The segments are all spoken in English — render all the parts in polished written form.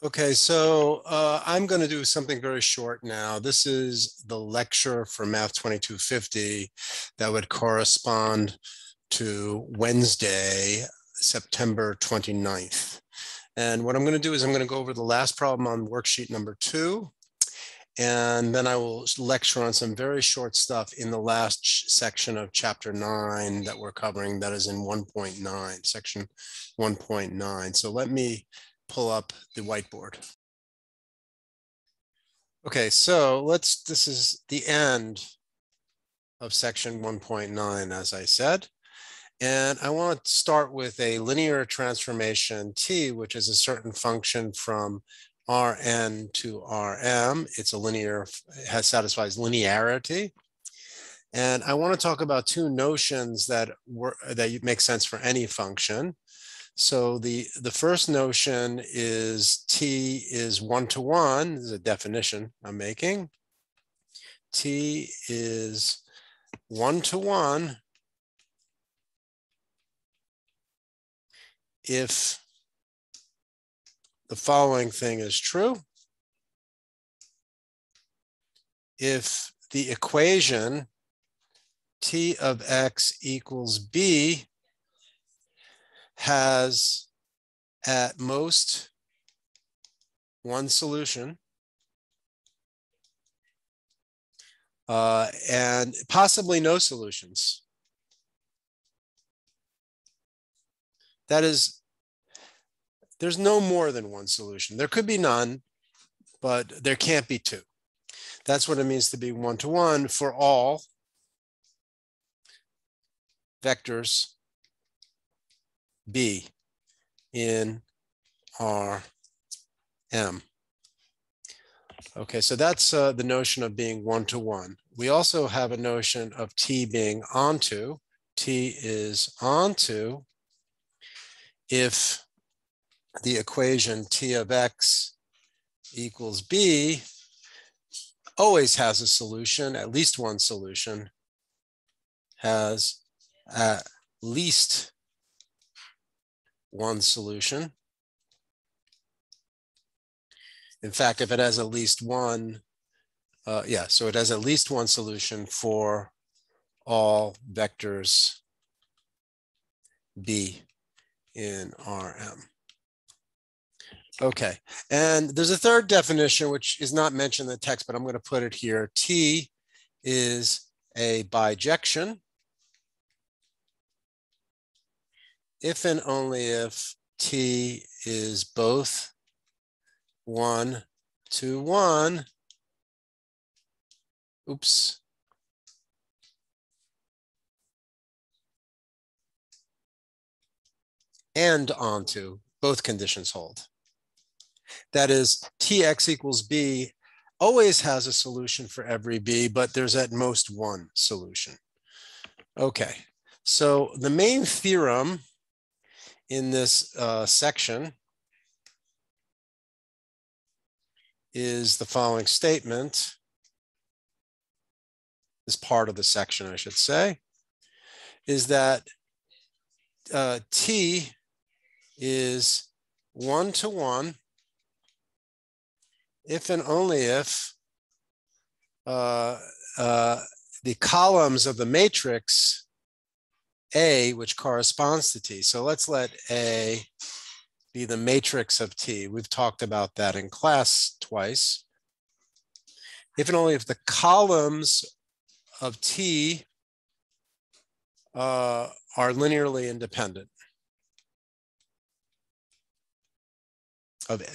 Okay, so I'm going to do something very short now. This is the lecture for Math 2250 that would correspond to Wednesday, September 29th. And what I'm going to do is I'm going to go over the last problem on worksheet number 2. And then I will lecture on some very short stuff in the last section of chapter 9 that we're covering, that is in 1.9, section 1.9. So let me pull up the whiteboard. Okay, so this is the end of section 1.9, as I said. And I want to start with a linear transformation t, which is a certain function from Rn to Rm. It's a linear, satisfies linearity. And I want to talk about two notions that make sense for any function. So the first notion is t is 1-to-1. This is a definition I'm making. T is 1-to-1 if the following thing is true. If the equation t of x equals b has at most one solution, and possibly no solutions. That is, there's no more than one solution. There could be none, but there can't be two. That's what it means to be 1-to-1 for all vectors b in Rm. Okay, so that's the notion of being 1-to-1. We also have a notion of t being onto. T is onto if the equation t of x equals b always has a solution, at least one solution, has at least one solution. In fact, if it has at least one, so it has at least one solution for all vectors b in Rm. Okay, and there's a third definition which is not mentioned in the text, but I'm going to put it here. T is a bijection if and only if t is both 1-to-1, and onto, both conditions hold. That is, tx equals b always has a solution for every b, but there's at most one solution. Okay, so the main theorem in this section is the following statement. This part of the section, I should say, is that t is 1-to-1 if and only if the columns of the matrix A, which corresponds to T. So let's let A be the matrix of T. We've talked about that in class twice. If and only if the columns of T are linearly independent.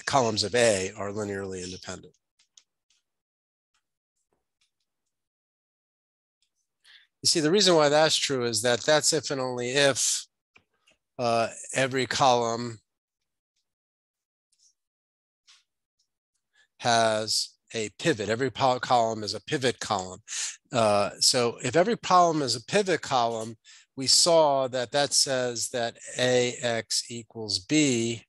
Columns of A are linearly independent. You see, the reason why that's true is that that's if and only if every column has a pivot. Every column is a pivot column. So if every column is a pivot column, we saw that that says that AX equals B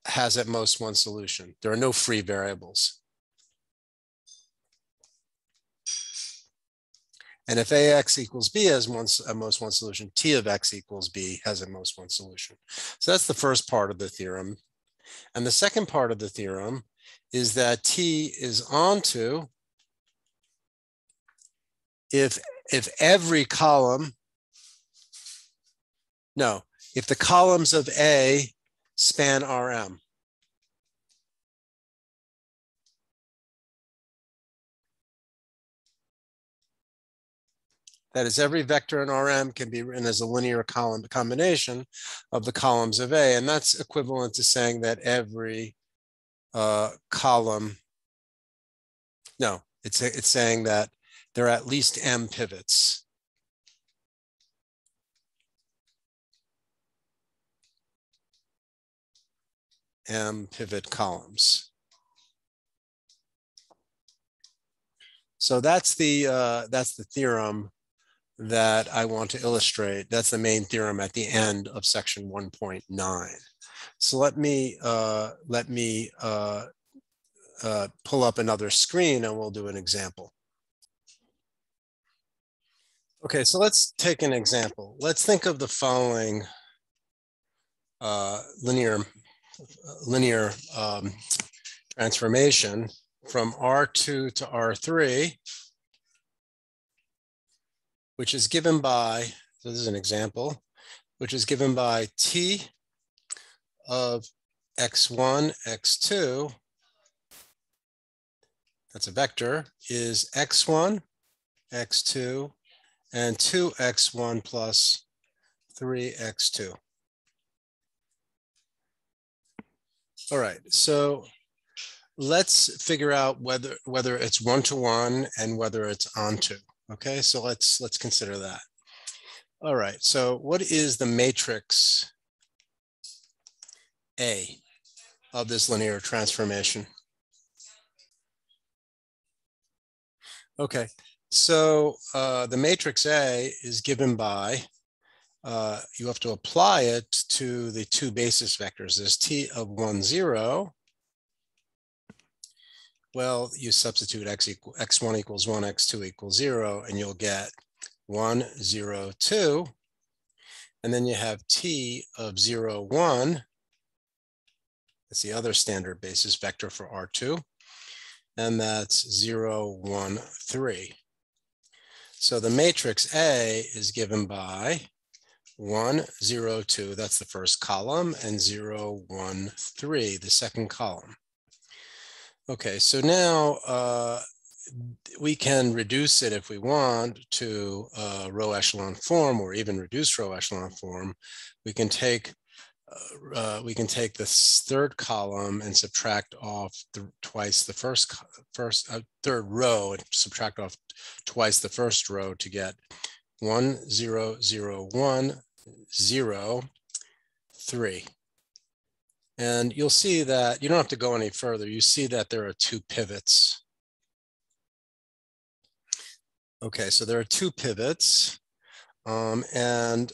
has at most one solution. There are no free variables. And if AX equals B has at most one solution, T of X equals B has at most one solution. So that's the first part of the theorem. And the second part of the theorem is that T is onto if every column, no, if the columns of A span Rm. That is, every vector in Rm can be written as a linear column combination of the columns of A. And that's equivalent to saying that every column, no, it's saying that there are at least M pivots. M pivot columns. So that's the theorem that I want to illustrate. That's the main theorem at the end of section 1.9. So let me pull up another screen and we'll do an example. Okay, so let's take an example. Let's think of the following linear transformation from R2 to R3, which is given by, so this is an example, which is given by T of x1, x2, that's a vector, is x1, x2, and 2x1 plus 3x2. All right, so let's figure out whether it's one-to-one and whether it's onto. Okay, so let's consider that. All right, so what is the matrix A of this linear transformation? Okay, so the matrix A is given by, you have to apply it to the two basis vectors. There's T of 1, 0. Well, you substitute x1 equals 1, x2 equals 0, and you'll get 1, 0, 2. And then you have T of 0, 1. That's the other standard basis vector for R2. And that's 0, 1, 3. So the matrix A is given by 1, 0, 2, that's the first column, and 0, 1, 3, the second column. Okay, so now we can reduce it if we want to row echelon form, or even reduce row echelon form. We can take this third column and subtract off twice the third row, and subtract off twice the first row to get 1, 0, 0, 1, 0, 3. And you'll see that you don't have to go any further. You see that there are two pivots. Okay, so there are two pivots, and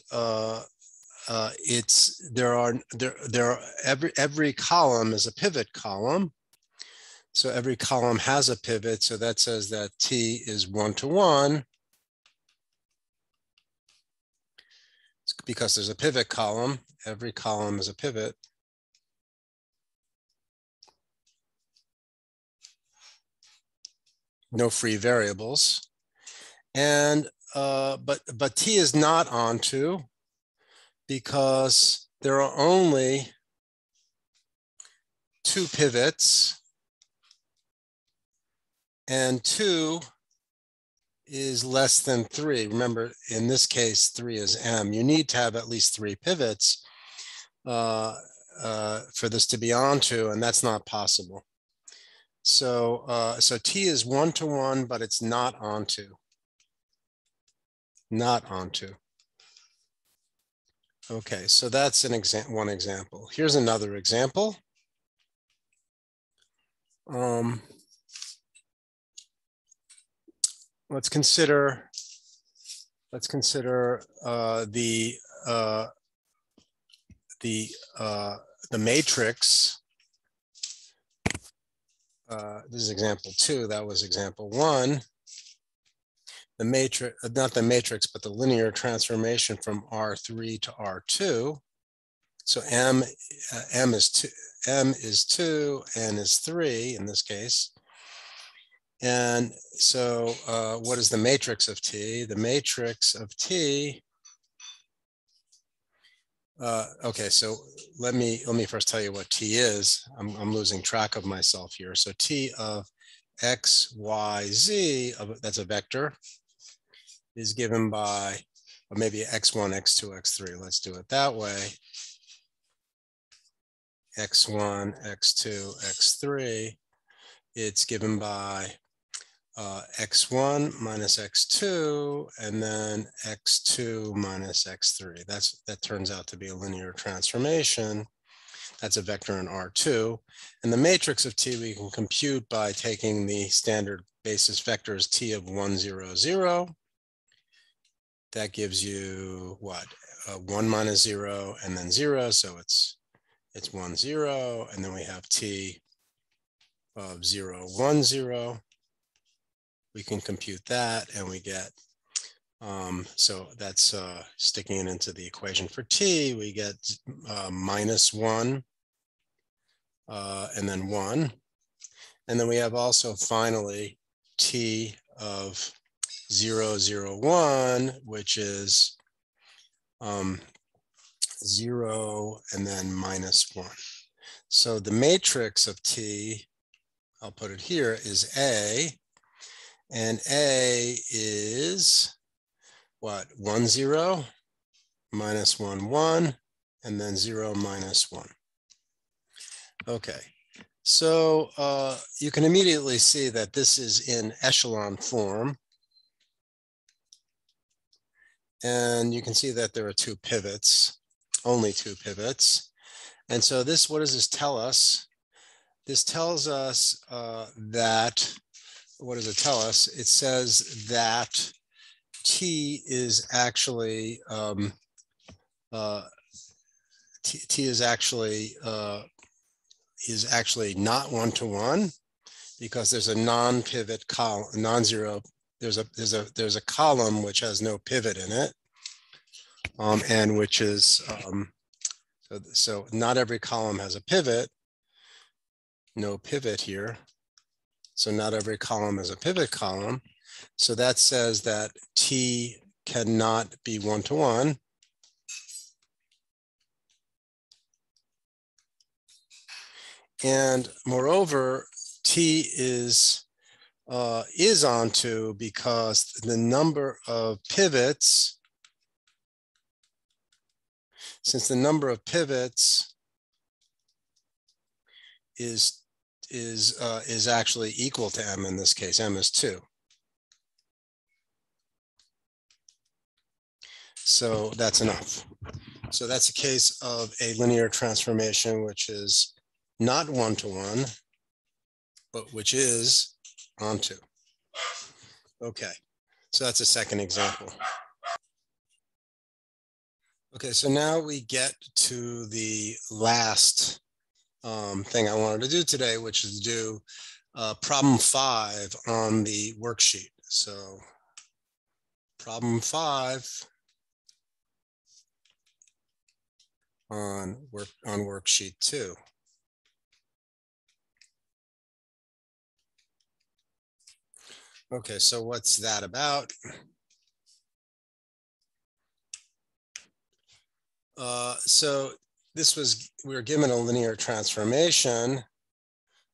every column is a pivot column. So every column has a pivot. So that says that T is 1-to-1. Because there's a pivot column, every column is a pivot. No free variables. And but T is not onto, because there are only two pivots, and 2 is less than 3. Remember, in this case, 3 is M. You need to have at least 3 pivots for this to be onto, and that's not possible. So, so T is 1-to-1, but it's not onto. Not onto. Okay, so that's one example. Here's another example. Let's consider the matrix. This is example 2. That was example 1. The matrix, not the matrix, but the linear transformation from R3 to R2. So m is 2, n is 3 in this case. And so what is the matrix of T? The matrix of T, okay, so let me first tell you what T is. I'm losing track of myself here. So T of x, y, z, that's a vector, is given by, or maybe x1, x2, x3. Let's do it that way. x1, x2, x3. It's given by x1 minus x2, and then x2 minus x3. That turns out to be a linear transformation. That's a vector in R2. And the matrix of T we can compute by taking the standard basis vectors T of 1, 0, 0. That gives you what? 1 minus 0 and then 0. So it's 1, 0. And then we have T of 0, 1, 0. We can compute that and we get, so that's sticking it into the equation for T. We get minus 1 and then 1. And then we have also finally T of 0, 0, 1, which is 0 and then minus 1. So the matrix of T, I'll put it here, is A. And A is what? 1, 0, minus 1, 1, and then 0, minus 1. Okay, so you can immediately see that this is in echelon form. And you can see that there are 2 pivots, only 2 pivots. And so this, what does this tell us? This tells us that, what does it tell us? It says that T is actually T is actually not 1-to-1 because there's a non-pivot column, non-zero. There's a column which has no pivot in it, and which is so not every column has a pivot. No pivot here. So not every column is a pivot column. So that says that T cannot be 1-to-1. And moreover, T is onto because the number of pivots, since the number of pivots is actually equal to M in this case. M is 2. So that's enough. So that's a case of a linear transformation, which is not 1-to-1, but which is onto. Okay, so that's a second example. Okay, so now we get to the last thing I wanted to do today, which is do problem 5 on the worksheet. So problem 5 on worksheet 2. Okay, so what's that about? So we were given a linear transformation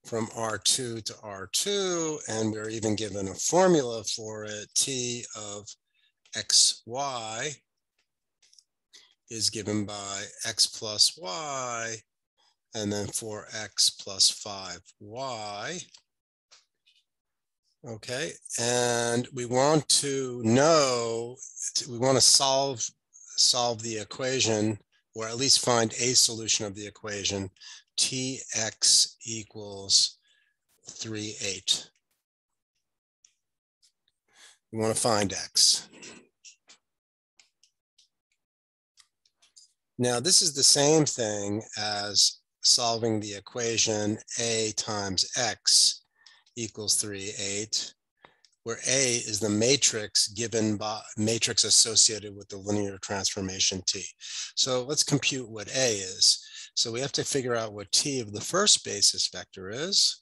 from R2 to R2, and we were even given a formula for it. T of xy is given by x plus y, and then 4x plus 5y. Okay, and we want to know, we want to solve the equation, or at least find a solution of the equation, Tx equals 3, 8. We want to find x. Now, this is the same thing as solving the equation a times x equals 3, 8. where A is the matrix given by matrix associated with the linear transformation T. So let's compute what A is. So we have to figure out what T of the first basis vector is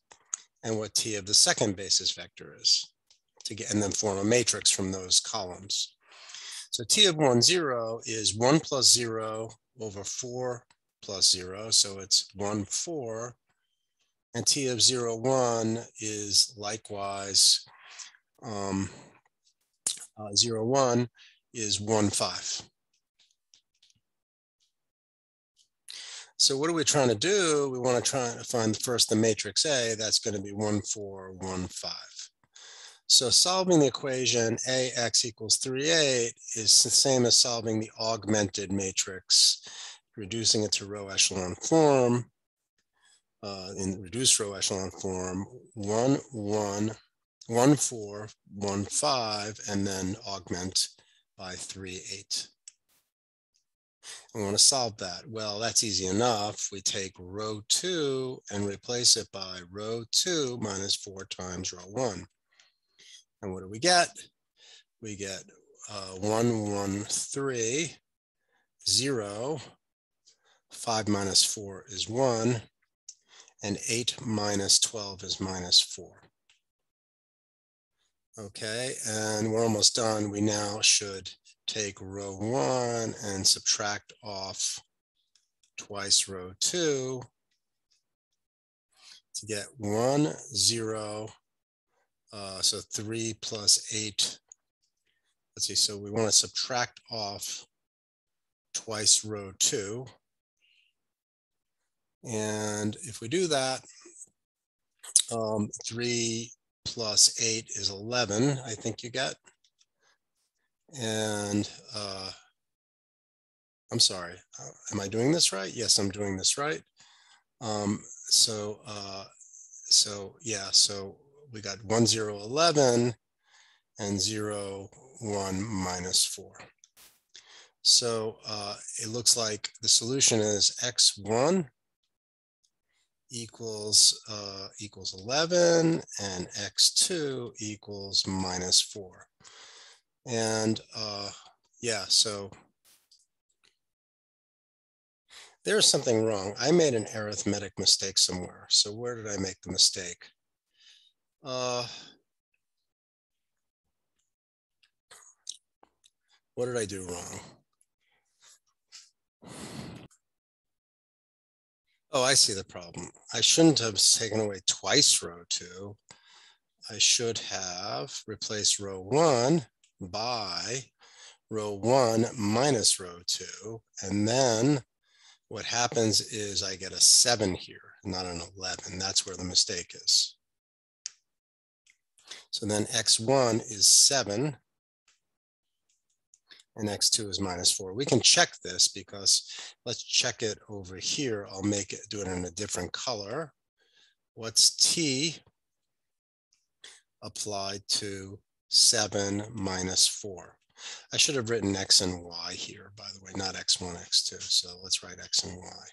and what T of the second basis vector is to get, and then form a matrix from those columns. So T of 1, 0 is 1 plus 0 over 4 plus 0. So it's 1, 4. And T of 0, 1 is likewise 0, 1 is 1, 5. So what are we trying to do? We want to try to find first the matrix A. That's going to be 1, 4, 1, 5. So solving the equation AX equals 3, 8 is the same as solving the augmented matrix, reducing it to row echelon form. In reduced row echelon form, 1, 1, 1, 4, 1, 5, and then augment by 3, 8. We want to solve that. Well, that's easy enough. We take row 2 and replace it by row 2 minus 4 times row 1. And what do we get? We get 1, 1, 3, 0, 5 minus 4 is 1, and 8 minus 12 is minus 4. Okay, and we're almost done. We now should take row 1 and subtract off twice row 2 to get 1, 0, so 3 plus 8. Let's see, so we want to subtract off twice row 2. And if we do that, 3 plus 8 is 11, I think you get. And I'm sorry, am I doing this right? Yes, I'm doing this right. So we got 1, 0, 11 and 0, 1 minus 4. So it looks like the solution is x1 equals 11 and x2 equals minus 4. And yeah, so there's something wrong. I made an arithmetic mistake somewhere. So where did I make the mistake? What did I do wrong? Oh, I see the problem. I shouldn't have taken away twice row 2. I should have replaced row 1 by row 1 minus row 2. And then what happens is I get a 7 here, not an 11. That's where the mistake is. So then x1 is 7 and x2 is minus 4. We can check this because let's check it over here. I'll do it in a different color. What's t applied to 7 minus 4? I should have written x and y here, by the way, not x1, x2. So let's write x and y.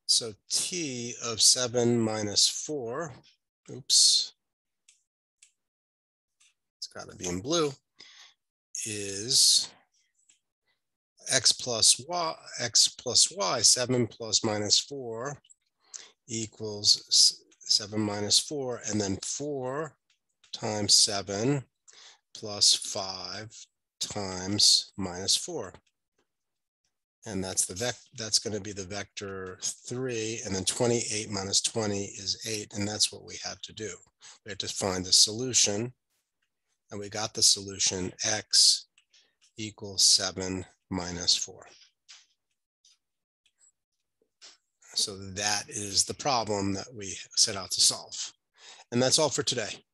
So t of 7 minus 4, oops, it's got to be in blue, is x plus y, 7 plus minus 4 equals 7 minus 4, and then 4 times 7 plus 5 times minus 4. And that's going to be the vector 3, and then 28 minus 20 is 8, and that's what we have to do. We have to find the solution, and we got the solution x equals 7 minus 4. So that is the problem that we set out to solve. And that's all for today.